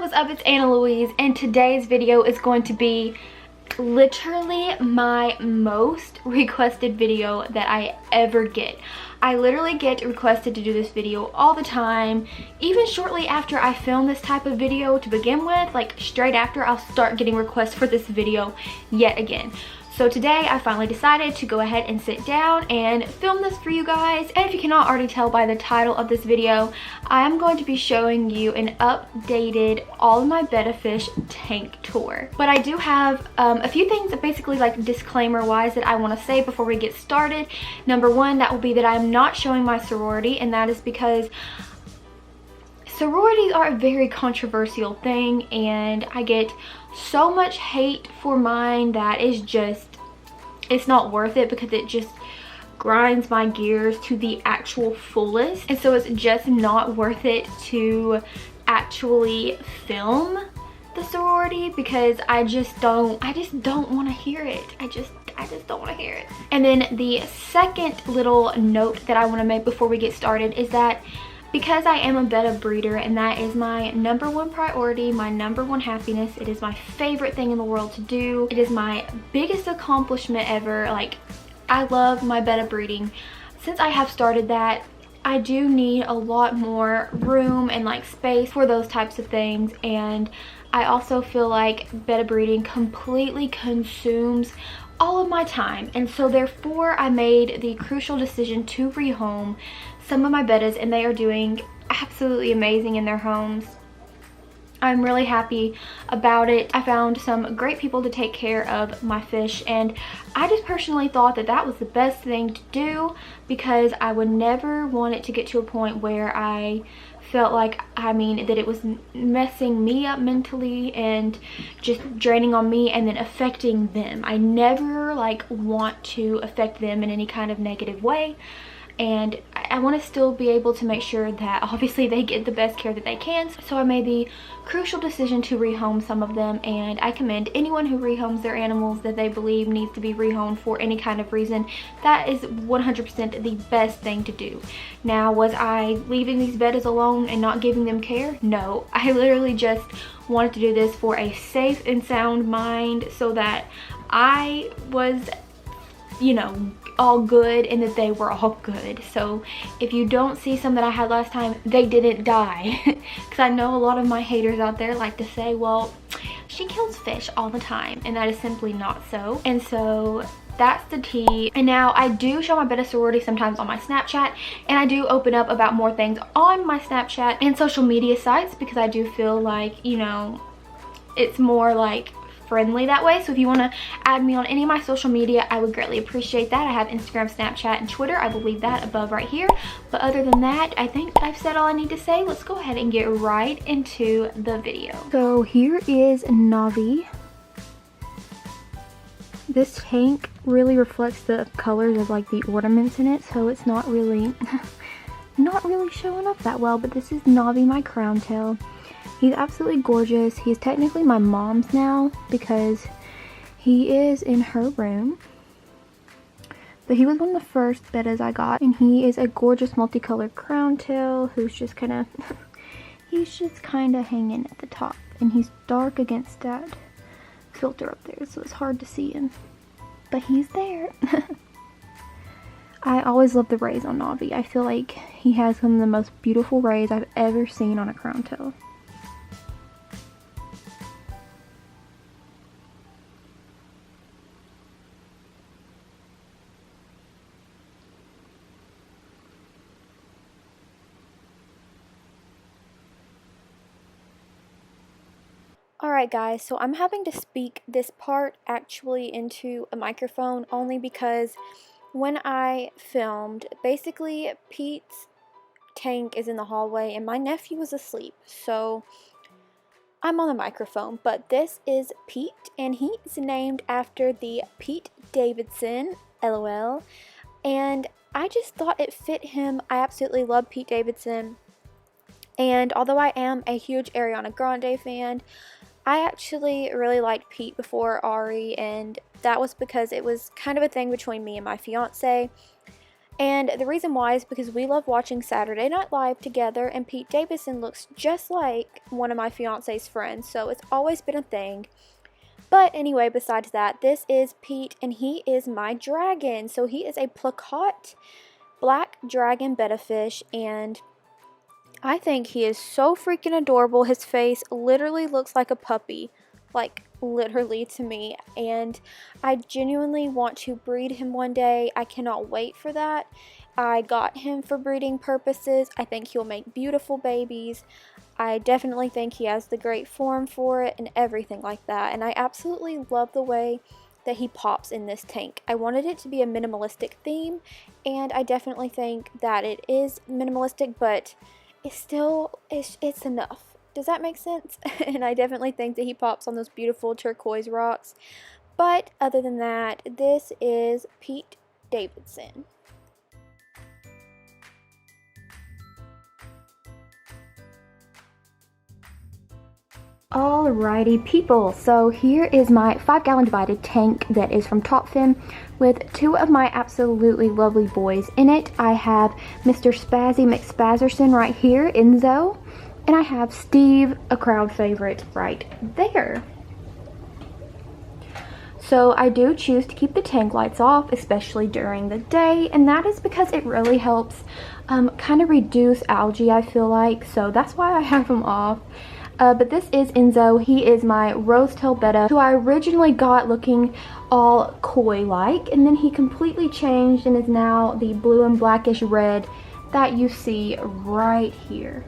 what's up? It's AnnaLouise, and today's video is going to be literally my most requested video that I ever get. I literally get requested to do this video all the time. Even shortly after I film this type of video to begin with, like straight after, I'll start getting requests for this video yet again. So today I finally decided to go ahead and sit down and film this for you guys. And if you cannot already tell by the title of this video, I am going to be showing you an updated all of my BETTA fish tank tour. But I do have a few things that basically like disclaimer wise that I want to say before we get started. Number one, that will be that I'm not showing my sorority, and that is because sororities are a very controversial thing, and I get so much hate for mine that is just, it's not worth it, because it just grinds my gears to the actual fullest. And so it's just not worth it to actually film the sorority, because I just don't want to hear it. I just don't want to hear it. And then the second little note that I want to make before we get started is that because I am a BETTA breeder, and that is my number one priority, my number one happiness. It is my favorite thing in the world to do. It is my biggest accomplishment ever. Like, I love my BETTA breeding. Since I have started that, I do need a lot more room and like space for those types of things. And I also feel like BETTA breeding completely consumes all of my time, and so therefore I made the crucial decision to rehome some of my bettas, and they are doing absolutely amazing in their homes. I'm really happy about it. I found some great people to take care of my fish, and I just personally thought that that was the best thing to do, because I would never want it to get to a point where I felt like, that it was messing me up mentally and just draining on me and then affecting them. I never want to affect them in any kind of negative way. And I want to still be able to make sure that obviously they get the best care that they can. So I made the crucial decision to rehome some of them, and I commend anyone who rehomes their animals that they believe needs to be rehomed for any kind of reason. That is 100% the best thing to do. Now, was I leaving these bettas alone and not giving them care? No, I literally just wanted to do this for a safe and sound mind, so that I was, all good and that they were all good. So if you don't see some that I had last time, they didn't die. Because I know a lot of my haters out there like to say, well, she kills fish all the time, and that is simply not so. And so that's the tea. And now I do show my BETTA sorority sometimes on my Snapchat, and I do open up about more things on my Snapchat and social media sites, because I do feel like, it's more like friendly that way. So if you want to add me on any of my social media, I would greatly appreciate that. I have Instagram, Snapchat, and Twitter. I will leave that above right here. But other than that, I think I've said all I need to say. Let's go ahead and get right into the video. So here is Navi. This tank really reflects the colors of like the ornaments in it, so it's not really showing up that well. But this is Navi, my crown tail. He's absolutely gorgeous. He's technically my mom's now, because he is in her room. But he was one of the first bettas I got, and he is a gorgeous multicolored crown tail who's just kind of he's just kind of hanging at the top, and he's dark against that filter up there, so it's hard to see him, but he's there. I always love the rays on Navi. I feel like he has some of the most beautiful rays I've ever seen on a crown tail. Alright guys, so I'm having to speak this part actually into a microphone only because when I filmed, basically Pete's tank is in the hallway and my nephew was asleep, so I'm on the microphone. But this is Pete, and he is named after the Pete Davidson, LOL, and I just thought it fit him. I absolutely love Pete Davidson, and although I am a huge Ariana Grande fan, I actually really liked Pete before Ari, and that was because it was kind of a thing between me and my fiance. And the reason why is because we love watching Saturday Night Live together, and Pete Davidson looks just like one of my fiance's friends, so it's always been a thing. But anyway, besides that, this is Pete, and he is my dragon. So he is a placotte black dragon betta fish, and I think he is so freaking adorable. His face literally looks like a puppy, like literally to me, and I genuinely want to breed him one day. I cannot wait for that. I got him for breeding purposes. I think he'll make beautiful babies. I definitely think he has the great form for it and everything like that, and I absolutely love the way that he pops in this tank. I wanted it to be a minimalistic theme, and I definitely think that it is minimalistic, but it's enough. Does that make sense? And I definitely think that he pops on those beautiful turquoise rocks. But other than that, this is Pete Davidson. Alrighty people, so here is my 5-gallon divided tank that is from Top Fin with 2 of my absolutely lovely boys in it. I have Mr. Spazzy McSpazzerson right here, Enzo, and I have Steve, a crowd favorite, right there. So I do choose to keep the tank lights off, especially during the day, and that is because it really helps kind of reduce algae, I feel like, so that's why I have them off. But this is Enzo. He is my rose-tailed betta, who I originally got looking all koi-like, and then he completely changed and is now the blue and blackish red that you see right here.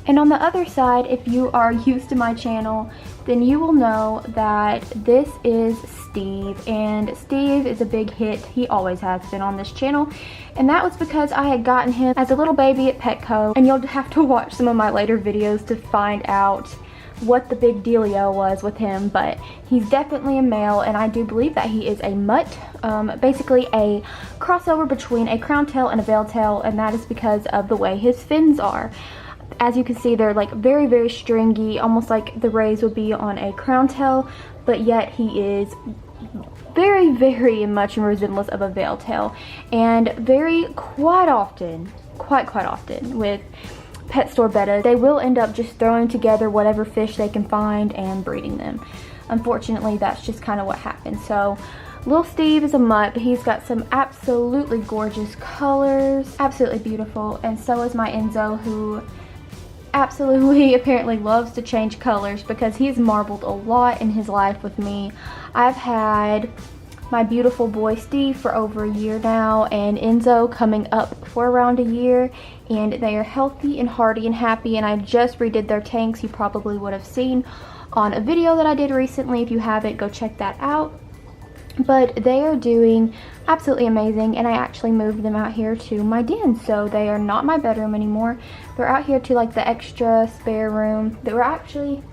And on the other side, if you are used to my channel, then you will know that this is Steve, and Steve is a big hit. He always has been on this channel, and that was because I had gotten him as a little baby at Petco, and you'll have to watch some of my later videos to find out what the big dealio was with him, but he's definitely a male, and I do believe that he is a mutt, basically a crossover between a crown tail and a veil tail, and that is because of the way his fins are. As you can see, they're like very, very stringy, almost like the rays would be on a crown tail, but yet he is very, very much in resemblance of a veil tail, and quite often with pet store bettas, they will end up just throwing together whatever fish they can find and breeding them. Unfortunately, that's just kind of what happens. So little Steve is a mutt, but he's got some absolutely gorgeous colors, absolutely beautiful, and so is my Enzo, who absolutely apparently loves to change colors because he's marbled a lot in his life with me. I've had my beautiful boy Steve for over a year now, and Enzo coming up for around a year, and they are healthy and hearty and happy, and I just redid their tanks. You probably would have seen on a video that I did recently. If you haven't, go check that out. But they are doing absolutely amazing, and I actually moved them out here to my den, so they are not my bedroom anymore. They're out here to like the extra spare room that we're actually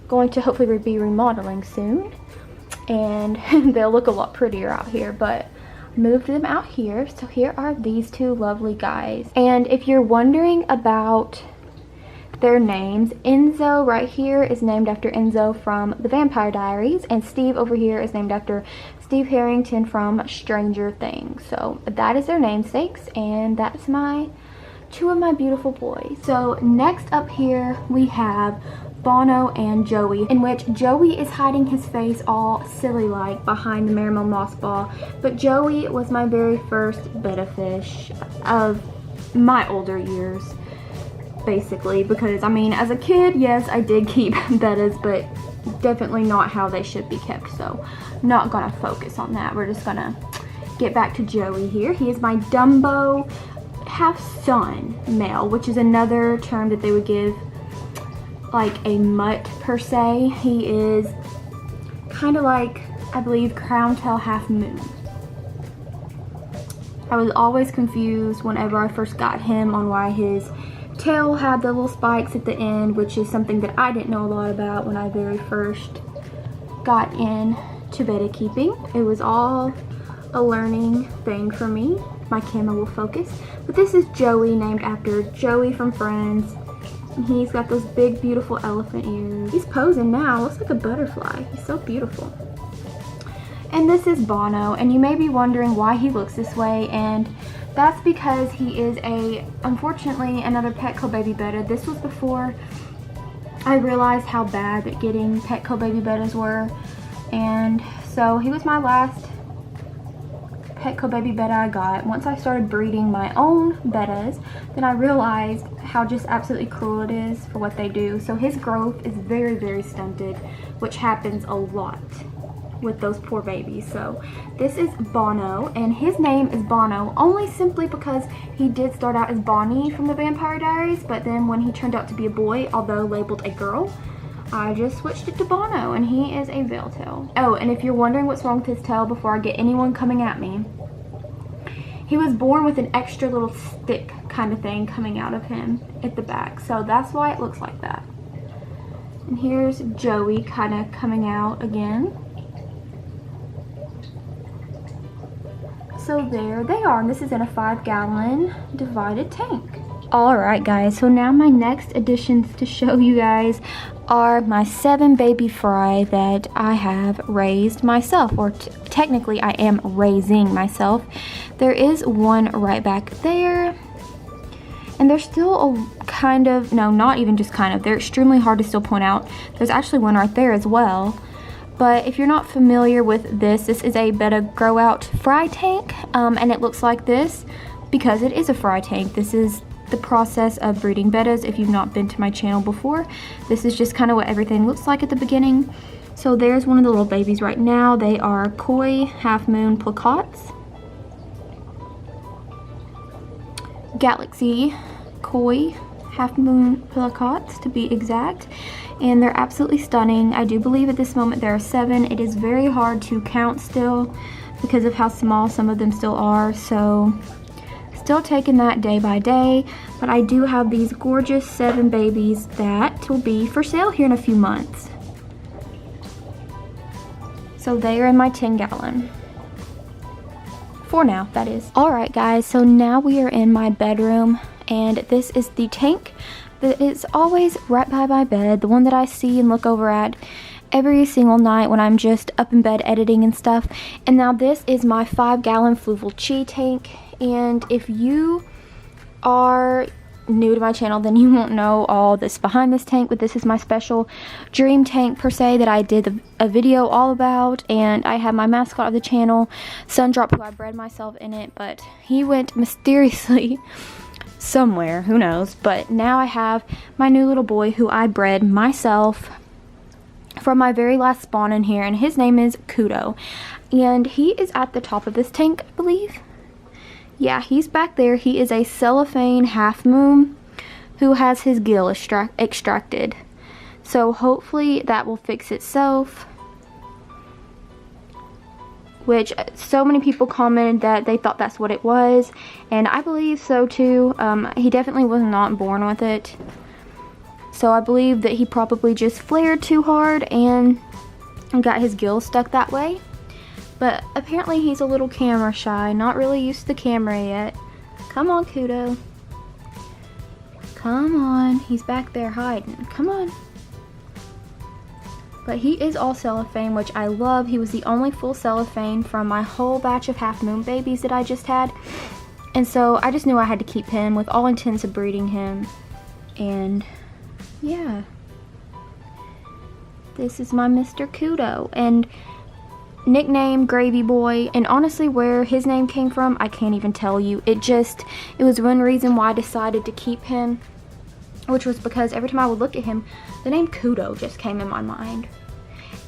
going to hopefully be remodeling soon, and they'll look a lot prettier out here, but moved them out here. So here are these 2 lovely guys, and if you're wondering about their names, Enzo right here is named after Enzo from The Vampire Diaries, and Steve over here is named after Steve Harrington from Stranger Things. So that is their namesakes, and that's 2 of my beautiful boys. So next up here we have Bono and Joey, in which Joey is hiding his face all silly like behind the Marimel moss ball, but Joey was my very first betta fish of my older years, basically, because I mean, as a kid, yes, I did keep bettas, but definitely not how they should be kept, so not gonna focus on that. We're just gonna get back to Joey here. He is my Dumbo half-son male, which is another term that they would give like a mutt per se. He is kind of like, I believe, crown tail half moon. I was always confused whenever I first got him on why his tail had the little spikes at the end, which is something that I didn't know a lot about when I very first got into betta keeping. It was all a learning thing for me. My camera will focus. But this is Joey, named after Joey from Friends. And he's got those big, beautiful elephant ears. He's posing now. Looks like a butterfly. He's so beautiful. And this is Bono, and you may be wondering why he looks this way, and that's because he is unfortunately, another Petco baby Betta. This was before I realized how bad that getting Petco baby Bettas were, and so he was my last Petco baby Betta I got. Once I started breeding my own Bettas, then I realized how just absolutely cruel it is for what they do. So his growth is very, very stunted, which happens a lot with those poor babies. So this is Bono, and his name is Bono only simply because he did start out as Bonnie from the Vampire Diaries, but then when he turned out to be a boy, although labeled a girl, I just switched it to Bono, and he is a veil tail. Oh, and if you're wondering what's wrong with his tail before I get anyone coming at me, he was born with an extra little stick kind of thing coming out of him at the back, so that's why it looks like that. And here's Joey kind of coming out again. So there they are, and this is in a 5-gallon divided tank. Alright guys, so now my next additions to show you guys are my 7 baby fry that I have raised myself, or technically I am raising myself. There is one right back there, and they're still a kind of, no, not even just kind of, they're extremely hard to still point out. There's actually one right there as well. But if you're not familiar with this is a Betta grow out fry tank, and it looks like this because it is a fry tank. This is the process of breeding Bettas. If you've not been to my channel before, this is just kind of what everything looks like at the beginning. So there's one of the little babies right now. They are Koi Half Moon Placots, Galaxy Koi Half Moon Placots to be exact, and they're absolutely stunning. I do believe at this moment there are 7. It is very hard to count still because of how small some of them still are, so still taking that day by day. But I do have these gorgeous 7 babies that will be for sale here in a few months. So they are in my 10-gallon. For now, that is. Alright guys, so now we are in my bedroom, and this is the tank that is always right by my bed, the one that I see and look over at every single night when I'm just up in bed editing and stuff. And now this is my 5-gallon Fluval Chi tank, and if you are new to my channel, then you won't know all this behind this tank, but this is my special dream tank per se that I did a video all about. And I have my mascot of the channel, Sundrop, who I bred myself in it, but he went mysteriously somewhere, who knows. But now I have my new little boy who I bred myself from my very last spawn in here, and his name is Kudo, and he is at the top of this tank, I believe. Yeah, he's back there. He is a cellophane half moon who has his gill extracted. So hopefully that will fix itself. Which so many people commented that they thought that's what it was. And I believe so too. He definitely was not born with it. So I believe that he probably just flared too hard and got his gill stuck that way. But apparently he's a little camera shy, not really used to the camera yet. Come on, Kudo. Come on, he's back there hiding. Come on. But he is all cellophane, which I love. He was the only full cellophane from my whole batch of half moon babies that I just had. And so I just knew I had to keep him with all intents of breeding him. And yeah. This is my Mr. Kudo. And nickname Gravy Boy, and honestly where his name came from I can't even tell you. It was one reason why I decided to keep him, which was because every time I would look at him, the name Kudo just came in my mind.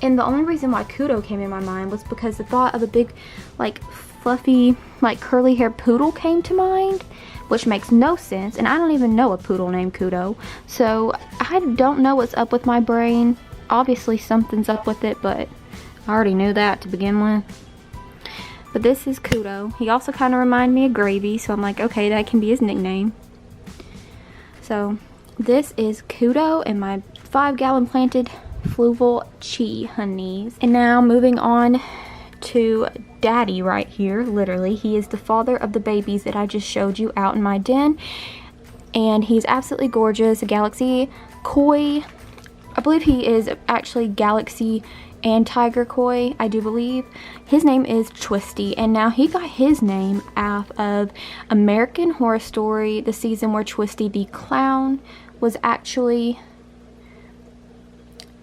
And the only reason why Kudo came in my mind was because the thought of a big, like, fluffy, like, curly hair poodle came to mind, which makes no sense, and I don't even know a poodle named Kudo. So I don't know what's up with my brain. Obviously something's up with it, but I already knew that to begin with. But this is Kudo. He also kind of reminded me of Gravy, so I'm like, okay, that can be his nickname. So this is Kudo and my 5-gallon planted Fluval Chi honeys. And now moving on to Daddy right here. Literally, he is the father of the babies that I just showed you out in my den. And he's absolutely gorgeous. A Galaxy Koi. I believe he is actually Galaxy and tiger koi, I do believe. His name is Twisty, and now he got his name off of American Horror Story, the season where Twisty the clown was actually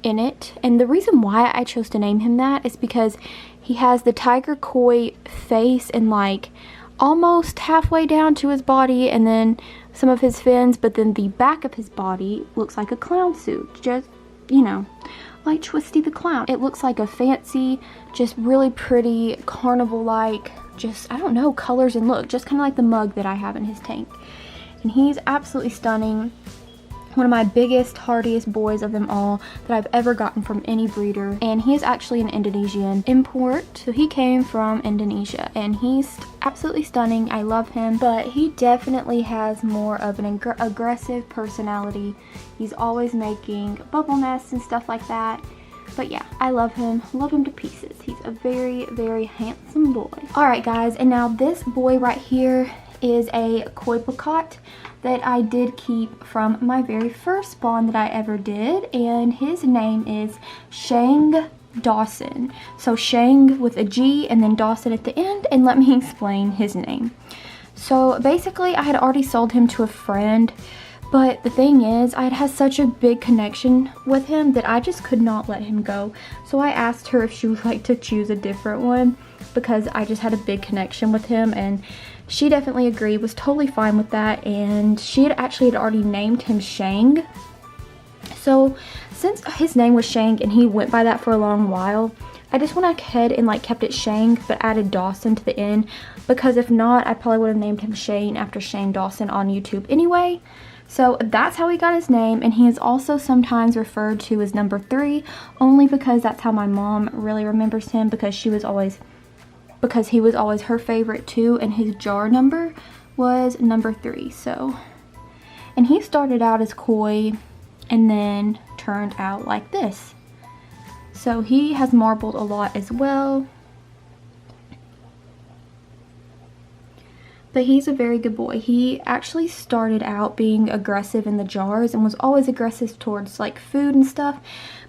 in it. And the reason why I chose to name him that is because he has the tiger koi face and like almost halfway down to his body, and then some of his fins, but then the back of his body looks like a clown suit, just, you know, like Twisty the clown. It looks like a fancy, just really pretty carnival-like, just, I don't know, colors and look, just kind of like the mug that I have in his tank. And he's absolutely stunning. One of my biggest, hardiest boys of them all that I've ever gotten from any breeder. And he is actually an Indonesian import. So he came from Indonesia, and he's absolutely stunning. I love him, but he definitely has more of an aggressive personality. He's always making bubble nests and stuff like that. But yeah, I love him to pieces. He's a very, very handsome boy. All right, guys, and now this boy right here is a koi peacock that I did keep from my very first spawn that I ever did, and his name is Shang Dawson. So Shang with a G and then Dawson at the end, and let me explain his name. So basically I had already sold him to a friend, but the thing is I had such a big connection with him that I just could not let him go. So I asked her if she would like to choose a different one because I just had a big connection with him, and she definitely agreed, was totally fine with that, and she had already named him Shang. So since his name was Shang and he went by that for a long while, I just went ahead and like kept it Shang but added Dawson to the end, because if not I probably would have named him Shane after Shane Dawson on YouTube anyway. So that's how he got his name, and he is also sometimes referred to as number 3, only because that's how my mom really remembers him, because he was always her favorite too, and his jar number was number 3. So, and he started out as koi and then turned out like this. So he has marbled a lot as well, but he's a very good boy. He actually started out being aggressive in the jars and was always aggressive towards like food and stuff,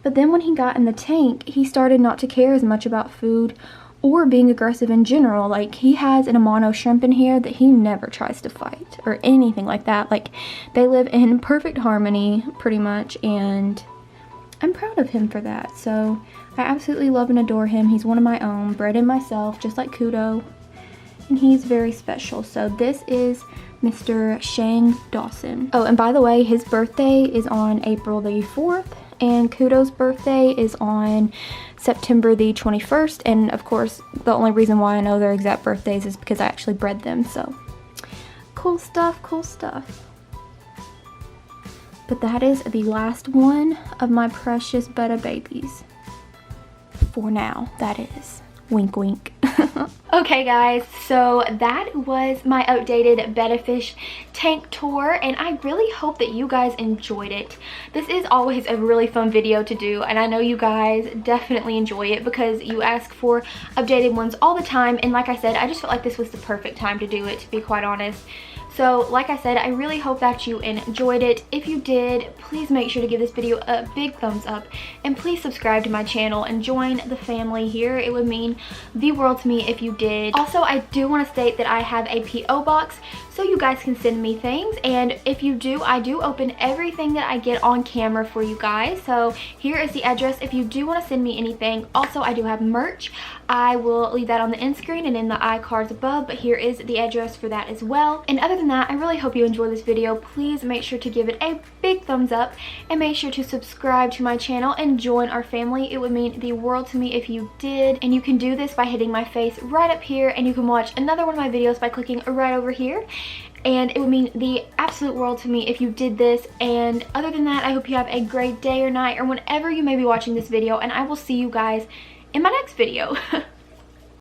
but then when he got in the tank he started not to care as much about food or being aggressive in general. Like, he has an Amano shrimp in here that he never tries to fight or anything like that. Like, they live in perfect harmony pretty much, and I'm proud of him for that. So I absolutely love and adore him. He's one of my own, bred in myself, just like Kudo, and he's very special. So this is Mr. Shang Dawson. Oh, and by the way, his birthday is on April the 4th, and Kudo's birthday is on September the 21st, and of course the only reason why I know their exact birthdays is because I actually bred them. So cool stuff, cool stuff. But that is the last one of my precious Betta babies. For now, that is. Wink wink. Okay guys, so that was my updated Betta fish tank tour, and I really hope that you guys enjoyed it. This is always a really fun video to do, and I know you guys definitely enjoy it because you ask for updated ones all the time, and like I said, I just felt like this was the perfect time to do it, to be quite honest. So like I said, I really hope that you enjoyed it. If you did, please make sure to give this video a big thumbs up, and please subscribe to my channel and join the family here. It would mean the world to me if you did. Also, I do want to state that I have a P.O. box so you guys can send me things, and if you do, I do open everything that I get on camera for you guys. So here is the address if you do want to send me anything. Also, I do have merch. I will leave that on the end screen and in the iCards above, but here is the address for that as well. And other than that, I really hope you enjoyed this video. Please make sure to give it a big thumbs up, and make sure to subscribe to my channel and join our family. It would mean the world to me if you did, and you can do this by hitting my face right up here, and you can watch another one of my videos by clicking right over here. And it would mean the absolute world to me if you did this. And other than that, I hope you have a great day or night or whenever you may be watching this video, and I will see you guys in my next video.